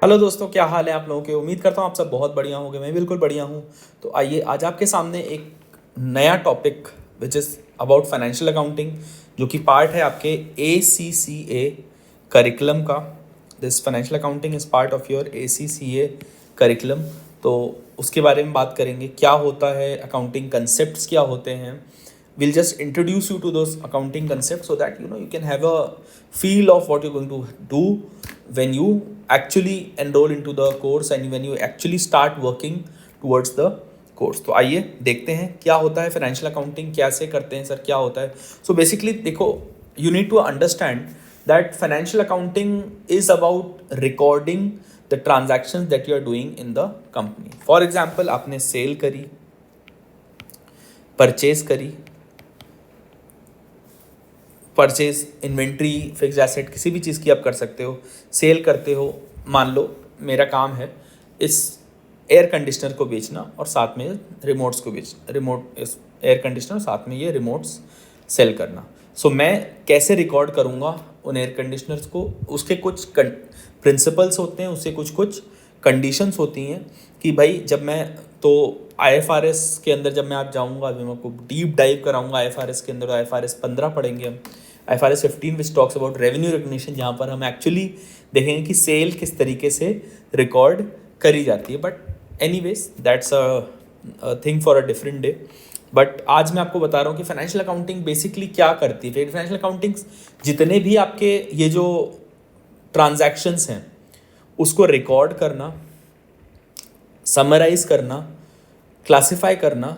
Hello दोस्तों, क्या हाल है आप लोगों के। उम्मीद करता हूँ आप सब बहुत बढ़िया होंगे। मैं बिल्कुल बढ़िया हूँ। तो आइए आज आपके सामने एक नया topic which is about financial accounting, जो कि पार्ट है आपके ACCA करिकुलम का। This financial accounting is part of your ACCA curriculum. तो उसके बारे में बात करेंगे, क्या होता है अकाउंटिंग, कंसेप्ट्स क्या होते हैं। we'll just introduce you to those accounting concepts so that you can have a feel of what you're going to do when you actually enroll into the course and when you actually start working towards the course. तो आइए देखते हैं क्या होता है financial accounting, कैसे करते हैं सर, क्या होता है। सो बेसिकली देखो, you need to understand that financial accounting is about recording the transactions that you are doing in the company. For example, आपने सेल करी, परचेज करी, परचेज, इन्वेंट्री, फिक्स एसेट, किसी भी चीज़ की आप कर सकते हो। सेल करते हो, मान लो मेरा काम है इस एयर कंडीशनर को बेचना और साथ में रिमोट्स को रिमोट, इस एयर कंडीशनर साथ में ये रिमोट्स सेल करना। सो मैं कैसे रिकॉर्ड करूँगा उन एयर कंडीशनर्स को, उसके कुछ प्रिंसिपल्स होते हैं, उससे कुछ कुछ कंडीशंस होती हैं कि भाई जब मैं, तो IFRS के अंदर जब मैं आप जाऊँगा, अभी मैं आपको डीप डाइव कराऊँगा IFRS के अंदर। IFRS 15 पढ़ेंगे हम। IFRS 15 which talks about revenue recognition, जहाँ पर हम एक्चुअली देखेंगे कि सेल किस तरीके से रिकॉर्ड करी जाती है। But anyways that's a thing for a different day. But आज मैं आपको बता रहा हूँ कि फाइनेंशियल अकाउंटिंग बेसिकली क्या करती है। फाइनेंशियल अकाउंटिंग जितने भी आपके ये जो ट्रांजैक्शंस हैं उसको रिकॉर्ड करना, समराइज करना, क्लासिफाई करना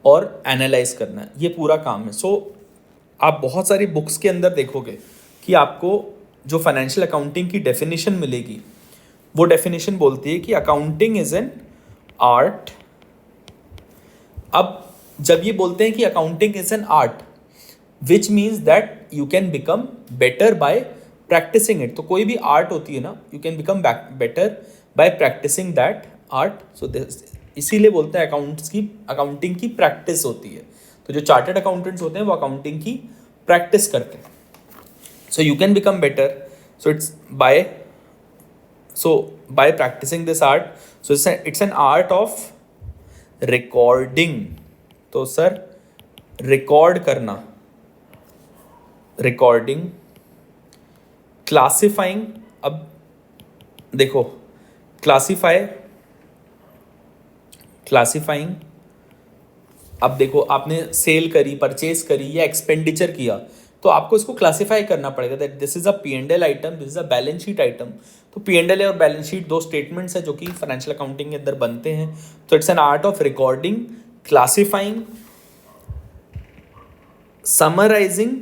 और एनालाइज करना, ये पूरा काम है। सो आप बहुत सारी बुक्स के अंदर देखोगे कि आपको जो फाइनेंशियल अकाउंटिंग की डेफिनेशन मिलेगी, वो डेफिनेशन बोलती है कि अकाउंटिंग इज एन आर्ट। अब जब ये बोलते हैं कि accounting is an art, which means that you can become better by practicing it. तो कोई भी आर्ट होती है ना, you can become better by practicing that art. So इसीलिए बोलते हैं अकाउंटिंग की प्रैक्टिस होती है। तो जो चार्टर्ड अकाउंटेंट्स होते हैं वो अकाउंटिंग की प्रैक्टिस करते हैं। So you can become better, so it's by practicing this art. So it's an art of recording. तो सर रिकॉर्ड करना, रिकॉर्डिंग, क्लासिफाइंग। अब देखो, क्लासिफाइंग, अब देखो आपने सेल करी, परचेज करी या एक्सपेंडिचर किया, तो आपको इसको क्लासिफाई करना पड़ेगा that this is a P&L item, this is a balance sheet item. तो P&L और बैलेंस शीट दो स्टेटमेंट्स है जो कि फाइनेंशियल अकाउंटिंग के अंदर बनते हैं। तो it's an art of recording, classifying, summarising,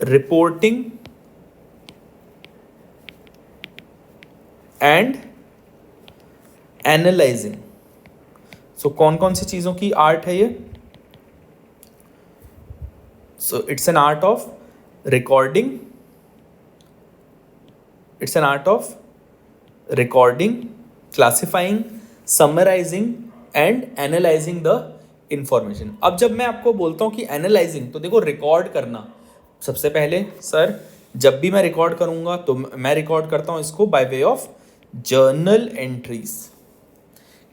reporting and analysing. So कौन कौन सी चीज़ों की आर्ट है ये। So it's an art of recording, it's an art of recording, classifying, summarising and analysing the information. अब जब मैं आपको बोलता हूँ कि एनालाइजिंग, तो देखो रिकॉर्ड करना, सबसे पहले सर जब भी मैं रिकॉर्ड करूँगा तो मैं रिकॉर्ड करता हूँ इसको by way of journal entries.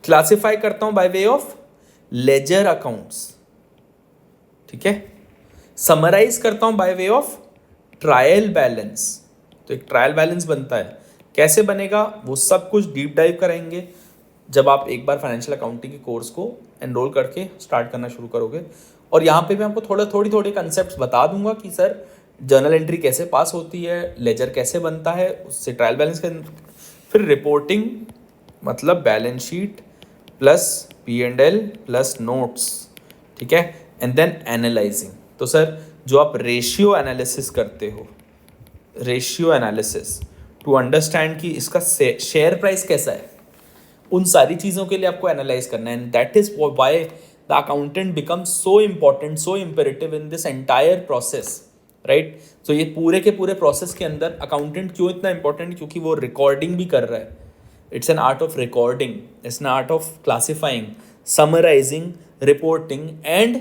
Classify करता हूँ by way of ledger accounts, ठीक है। समराइज करता हूँ by way of trial balance. तो एक ट्रायल बैलेंस बनता है, कैसे बनेगा वो सब कुछ डीप डाइव करेंगे जब आप एक बार फाइनेंशियल अकाउंटिंग के कोर्स को एनरोल करके स्टार्ट करना शुरू करोगे। और यहाँ पे मैं आपको थोड़ी कंसेप्ट्स बता दूंगा कि सर जर्नल एंट्री कैसे पास होती है, लेजर कैसे बनता है, उससे ट्रायल बैलेंस के, फिर रिपोर्टिंग मतलब balance sheet plus P&L plus notes, ठीक है, एंड देन एनालाइजिंग। तो सर जो आप रेशियो एनालिसिस करते हो, रेशियो एनालिसिस टू अंडरस्टैंड कि इसका शेयर प्राइस कैसा है, उन सारी चीज़ों के लिए आपको एनालाइज करना है। And that is why the accountant becomes so important, so imperative in this entire process, right. तो ये पूरे के पूरे प्रोसेस के अंदर अकाउंटेंट क्यों इतना इंपॉर्टेंट, क्योंकि वो रिकॉर्डिंग भी कर रहा है। It's an art of recording, it's an art of classifying, summarising, reporting and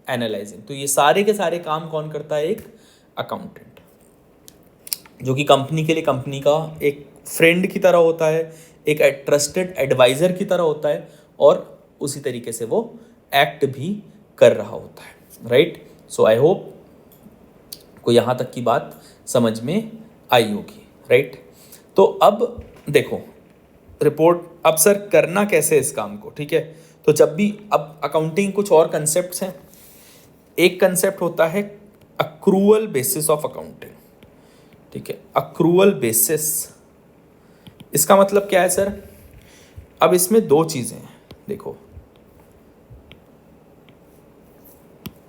analysing. तो ये सारे के सारे काम कौन करता है, एक अकाउंटेंट। जो कि कंपनी के लिए कंपनी का एक फ्रेंड की तरह होता है, एक ट्रस्टेड एडवाइज़र की तरह होता है, और उसी तरीके से वो एक्ट भी कर रहा होता है, राइट। सो आई होप को यहाँ तक की बात समझ में आई होगी, राइट। तो अब देखो रिपोर्ट, अब सर करना कैसे इस काम को, ठीक है। तो जब भी, अब अकाउंटिंग कुछ और कंसेप्ट्स हैं। एक कंसेप्ट होता है अक्रूअल बेसिस ऑफ अकाउंटिंग, ठीक है। अक्रूअल बेसिस, इसका मतलब क्या है सर? अब इसमें दो चीज़ें हैं, देखो।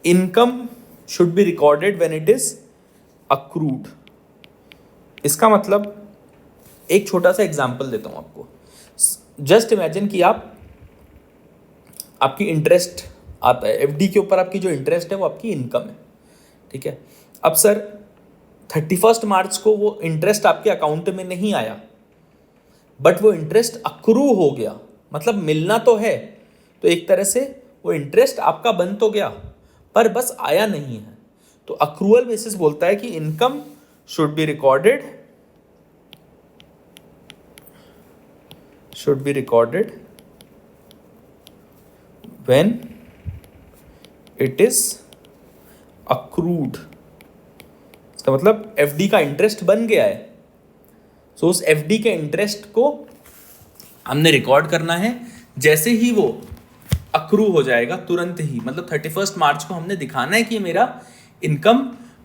Income should be recorded when it is accrued. इसका मतलब, एक छोटा सा एग्जांपल देता हूं आपको। जस्ट इमेजिन कि आपकी इंटरेस्ट आता है, एफडी के ऊपर आपकी जो इंटरेस्ट है वो आपकी इनकम है, ठीक है। अब सर 31 मार्च को वो इंटरेस्ट आपके अकाउंट में नहीं आया, बट वो इंटरेस्ट अक्रू हो गया, मतलब मिलना तो है, तो एक तरह से वो इंटरेस्ट आपका बन तो गया, पर बस आया नहीं है। तो अक्रूअल बेसिस बोलता है कि income should be recorded when it is accrued। इसका मतलब एफडी का इंटरेस्ट बन गया है, सो उस एफडी के इंटरेस्ट को हमने रिकॉर्ड करना है। जैसे ही वो अक्रू हो जाएगा, तुरंत ही, मतलब 31 मार्च को हमने दिखाना है कि मेरा इनकम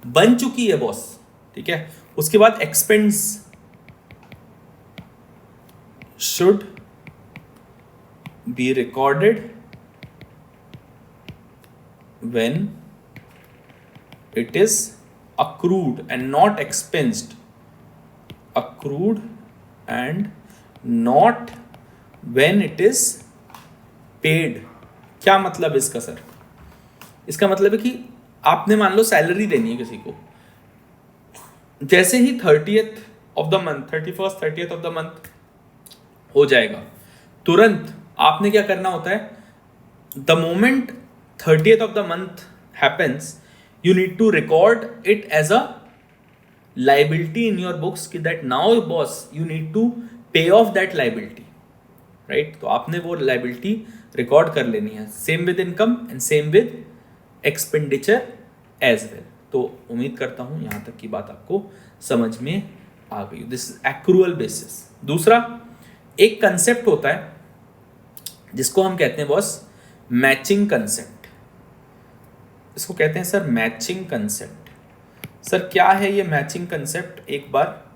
बन चुकी है बॉस, ठीक है। उसके बाद expense should be recorded when it is accrued and not expensed, accrued and not when it is paid। क्या मतलब इसका सर? इसका मतलब है कि आपने मान लो सैलरी देनी है किसी को, जैसे ही 30th of the month, 31st of the month हो जाएगा, तुरंत आपने क्या करना होता है, the moment 30th of the month happens, you need to record it as a liability in your books कि that now boss you need to pay off that liability, right। तो आपने वो liability record कर लेनी है, same with income and same with expenditure as well। तो उम्मीद करता हूँ यहाँ तक की बात आपको समझ में आ गई। This is accrual basis। दूसरा एक कंसेप्ट होता है जिसको हम कहते हैं बॉस मैचिंग कंसेप्ट। इसको कहते हैं सर मैचिंग कंसेप्ट। सर क्या है ये मैचिंग कंसेप्ट, एक बार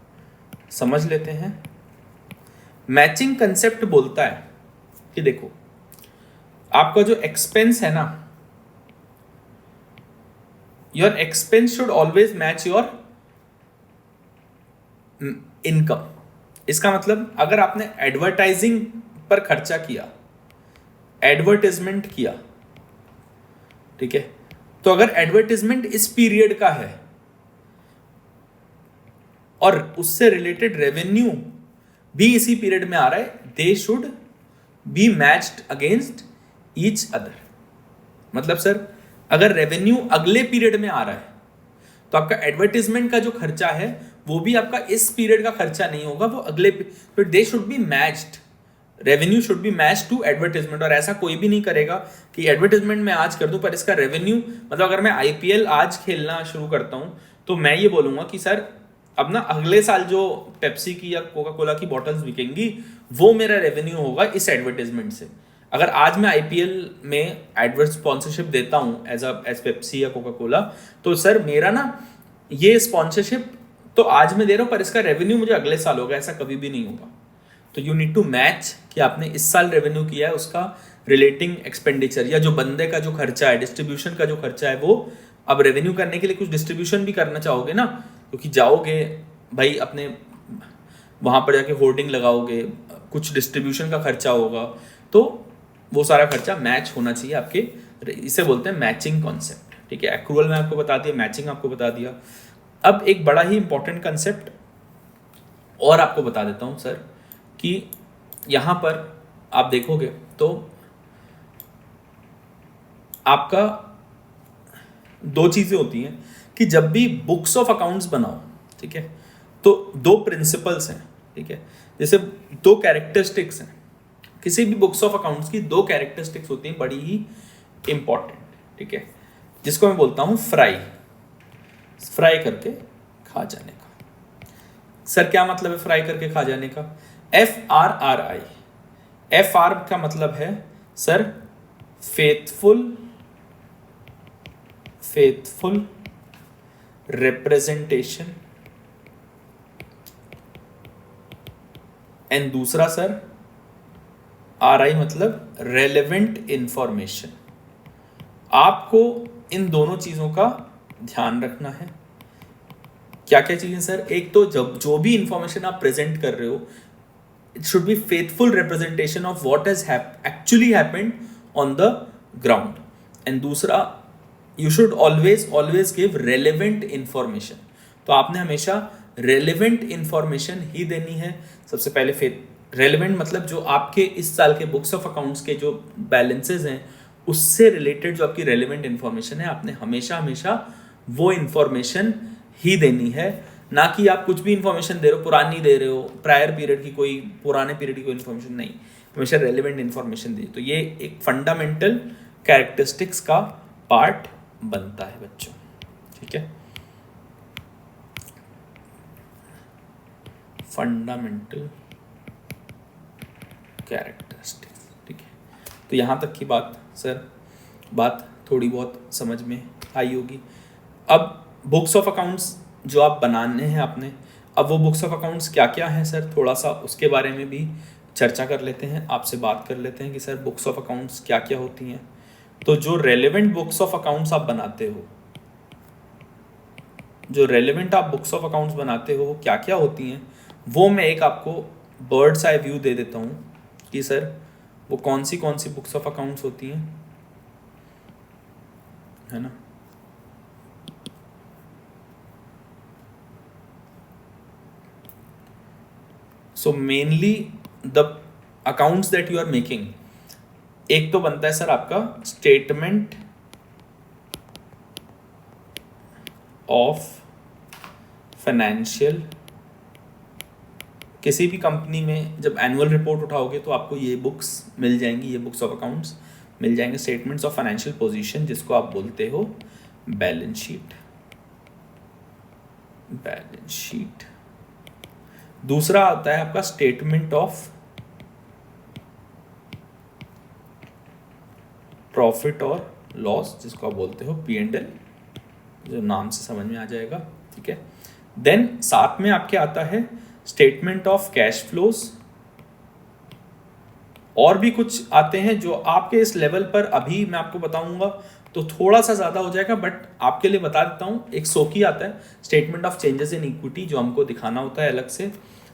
समझ लेते हैं। मैचिंग कंसेप्ट बोलता है कि देखो आपका जो एक्सपेंस है ना, your expense should always match your income. इसका मतलब अगर आपने एडवर्टाइजिंग पर खर्चा किया, एडवर्टाइजमेंट किया, ठीक है, तो अगर एडवर्टाइजमेंट इस पीरियड का है और उससे रिलेटेड रेवेन्यू भी इसी पीरियड में आ रहा है, दे should be matched against each other. मतलब सर अगर रेवेन्यू अगले पीरियड में आ रहा है तो आपका एडवर्टाइजमेंट का जो खर्चा है वो भी आपका इस पीरियड का खर्चा नहीं होगा, वो अगले, तो they should be matched, revenue should be match to advertisement. और ऐसा कोई भी नहीं करेगा कि एडवर्टाइजमेंट मैं आज कर दूं पर इसका रेवेन्यू, मतलब अगर मैं आईपीएल आज खेलना शुरू करता हूं तो मैं ये बोलूंगा कि सर अब ना अगले साल जो पेप्सी की या कोका कोला की बॉटल्स बिकेंगी वो मेरा रेवेन्यू होगा इस एडवर्टाइजमेंट से। अगर आज मैं आईपीएल में एडवर्ट स्पॉन्सरशिप देता हूं एज पेप्सी या कोका कोला, तो सर मेरा ना ये स्पॉन्सरशिप तो आज मैं दे रहा हूं पर इसका रेवेन्यू मुझे अगले साल होगा, ऐसा कभी भी नहीं होगा। तो यू नीड टू मैच कि आपने इस साल रेवेन्यू किया है उसका रिलेटिंग एक्सपेंडिचर, या जो बंदे का जो खर्चा है, डिस्ट्रीब्यूशन का जो खर्चा है, वो अब रेवेन्यू करने के लिए कुछ डिस्ट्रीब्यूशन भी करना चाहोगे ना, क्योंकि जाओगे भाई अपने वहाँ पर जाके होर्डिंग लगाओगे, कुछ डिस्ट्रीब्यूशन का खर्चा होगा, तो वो सारा खर्चा मैच होना चाहिए आपके, इसे बोलते हैं मैचिंग कॉन्सेप्ट, ठीक है। एक्रूअल में आपको बता दिया, मैचिंग आपको बता दिया। अब एक बड़ा ही इंपॉर्टेंट कंसेप्ट और आपको बता देता हूँ सर, कि यहाँ पर आप देखोगे तो आपका दो चीज़ें होती हैं कि जब भी बुक्स ऑफ अकाउंट्स बनाओ, ठीक है, तो दो प्रिंसिपल्स हैं, ठीक है, जैसे दो कैरेक्टरिस्टिक्स हैं किसी भी बुक्स ऑफ अकाउंट्स की, दो कैरेक्टरिस्टिक्स होती हैं बड़ी ही इंपॉर्टेंट, ठीक है, जिसको मैं बोलता हूं फ्राई, फ्राई करके खा जाने का। सर क्या मतलब है फ्राई करके खा जाने का? FRRI, FR का मतलब है sir faithful, faithful representation, and दूसरा सर RI मतलब रेलेवेंट इंफॉर्मेशन। आपको इन दोनों चीजों का ध्यान रखना है। क्या क्या चीजें सर? एक तो जब जो भी इंफॉर्मेशन आप प्रेजेंट कर रहे हो, it should be faithful representation of what has actually happened on the ground, and दूसरा you should always always give relevant information. तो आपने हमेशा रेलेवेंट इंफॉर्मेशन ही देनी है। सबसे पहले फेथ रेलेवेंट मतलब जो आपके इस साल के बुक्स ऑफ अकाउंट्स के जो बैलेंसेज हैं उससे रिलेटेड जो आपकी रेलेवेंट इंफॉर्मेशन है, आपने हमेशा हमेशा वो इंफॉर्मेशन ही देनी है, ना कि आप कुछ भी इंफॉर्मेशन दे रहे हो, पुरानी दे रहे हो, प्रायर पीरियड की कोई, पुराने पीरियड की कोई इंफॉर्मेशन नहीं, हमेशा रेलेवेंट इंफॉर्मेशन दी। तो ये एक फंडामेंटल कैरेक्टरिस्टिक्स का पार्ट बनता है बच्चों, ठीक है, फंडामेंटल कैरेक्टरिस्टिक्स, ठीक है। तो यहाँ तक की बात सर, बात थोड़ी बहुत समझ में आई होगी। अब बुक्स ऑफ अकाउंट्स जो आप बनाने हैं आपने, अब वो बुक्स ऑफ अकाउंट्स क्या क्या हैं सर, थोड़ा सा उसके बारे में भी चर्चा कर लेते हैं, आपसे बात कर लेते हैं कि सर बुक्स ऑफ अकाउंट्स क्या क्या होती हैं। तो जो रेलेवेंट बुक्स ऑफ अकाउंट्स आप बनाते हो, जो रेलेवेंट आप बुक्स ऑफ अकाउंट्स बनाते हो वो क्या क्या होती हैं, वो मैं एक आपको बर्ड्स आई व्यू दे देता हूँ कि सर वो कौन सी बुक्स ऑफ अकाउंट्स होती हैं, है ना। So mainly the accounts that you are making, एक तो बनता है सर आपका स्टेटमेंट ऑफ फाइनेंशियल। किसी भी कंपनी में जब एनुअल रिपोर्ट उठाओगे तो आपको ये बुक्स मिल जाएंगी, ये बुक्स ऑफ अकाउंट्स मिल जाएंगे, स्टेटमेंट्स ऑफ फाइनेंशियल पोजीशन, जिसको आप बोलते हो बैलेंस शीट, बैलेंस शीट। दूसरा आता है आपका स्टेटमेंट ऑफ प्रॉफिट और लॉस, जिसको आप बोलते हो P&L, जो नाम से समझ में आ जाएगा, ठीक है। देन साथ में आपके आता है स्टेटमेंट ऑफ कैश फ्लोज, और भी कुछ आते हैं जो आपके इस लेवल पर अभी मैं आपको बताऊंगा तो थोड़ा सा ज़्यादा हो जाएगा, बट आपके लिए बता देता हूँ। एक सोकी आता है statement of changes in equity, जो हमको दिखाना होता है अलग से,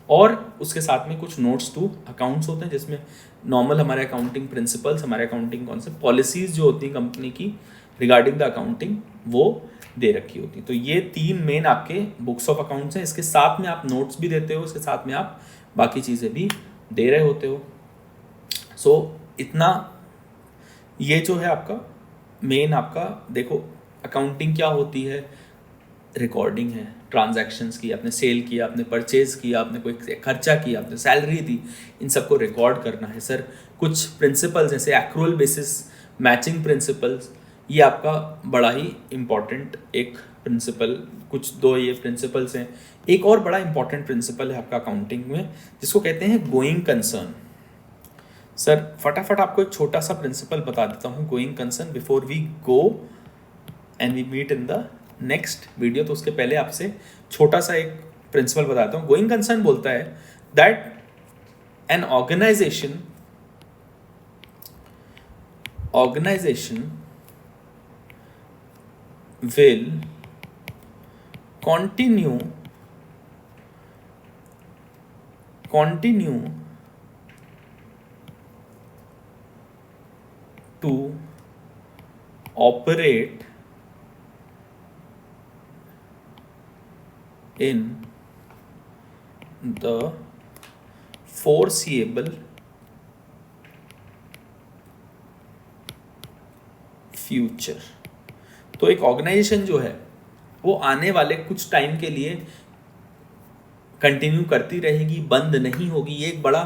और उसके साथ में कुछ नोट्स टू अकाउंट्स होते हैं जिसमें नॉर्मल हमारे अकाउंटिंग प्रिंसिपल्स, हमारे अकाउंटिंग कॉन्सेप्ट, पॉलिसीज जो होती हैं कंपनी की रिगार्डिंग द अकाउंटिंग, वो दे रखी होती। तो ये तीन मेन आपके बुक्स ऑफ अकाउंट्स हैं। इसके साथ में आप नोट्स भी देते हो, इसके साथ में आप बाकी चीज़ें भी दे रहे होते हो। सो इतना ये जो है आपका मेन, आपका देखो अकाउंटिंग क्या होती है, रिकॉर्डिंग है ट्रांजैक्शंस की, आपने सेल किया, आपने परचेज किया, आपने कोई खर्चा किया, आपने सैलरी दी, इन सबको रिकॉर्ड करना है सर। कुछ प्रिंसिपल्स जैसे एक्रूअल बेसिस, मैचिंग प्रिंसिपल्स, ये आपका बड़ा ही इम्पॉर्टेंट एक प्रिंसिपल, कुछ दो ये प्रिंसिपल्स हैं। एक और बड़ा इंपॉर्टेंट प्रिंसिपल है आपका अकाउंटिंग में, जिसको कहते हैं गोइंग कंसर्न। सर फटाफट आपको एक छोटा सा प्रिंसिपल बता देता हूँ going concern before we go and we meet in the next video. तो उसके पहले आपसे छोटा सा एक प्रिंसिपल बताता हूँ। गोइंग कंसर्न बोलता है that an organisation will continue to operate in the foreseeable future। तो एक ऑर्गेनाइजेशन जो है वो आने वाले कुछ टाइम के लिए कंटिन्यू करती रहेगी, बंद नहीं होगी। ये एक बड़ा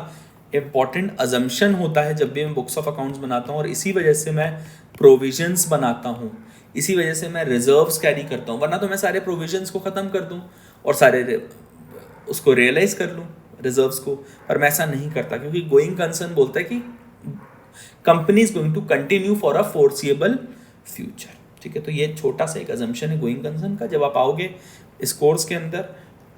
इंपॉर्टेंट अजम्पशन होता है जब भी मैं बुक्स ऑफ अकाउंट्स बनाता हूँ, और इसी वजह से मैं प्रोविजंस बनाता हूँ, इसी वजह से मैं रिजर्व्स कैरी करता हूँ। वरना तो मैं सारे प्रोविजंस को ख़त्म कर दूँ और सारे उसको रियलाइज़ कर लूँ रिजर्व्स को, पर मैं ऐसा नहीं करता, क्योंकि गोइंग कंसर्न बोलता है कि company is going to continue for a foreseeable future. ठीक है, तो ये छोटा सा एक अजम्पशन है गोइंग कंसर्न का। जब आप आओगे इस कोर्स के अंदर,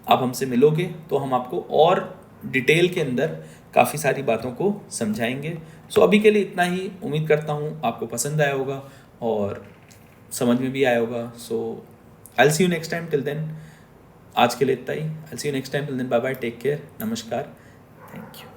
आप हमसे मिलोगे, तो हम आपको और डिटेल के अंदर काफ़ी सारी बातों को समझाएंगे। सो अभी के लिए इतना ही। उम्मीद करता हूँ आपको पसंद आया होगा और समझ में भी आया होगा। So I will see you next time. Till then आज के लिए इतना ही। I will see you next time. Till then bye bye, take care, नमस्कार, थैंक यू।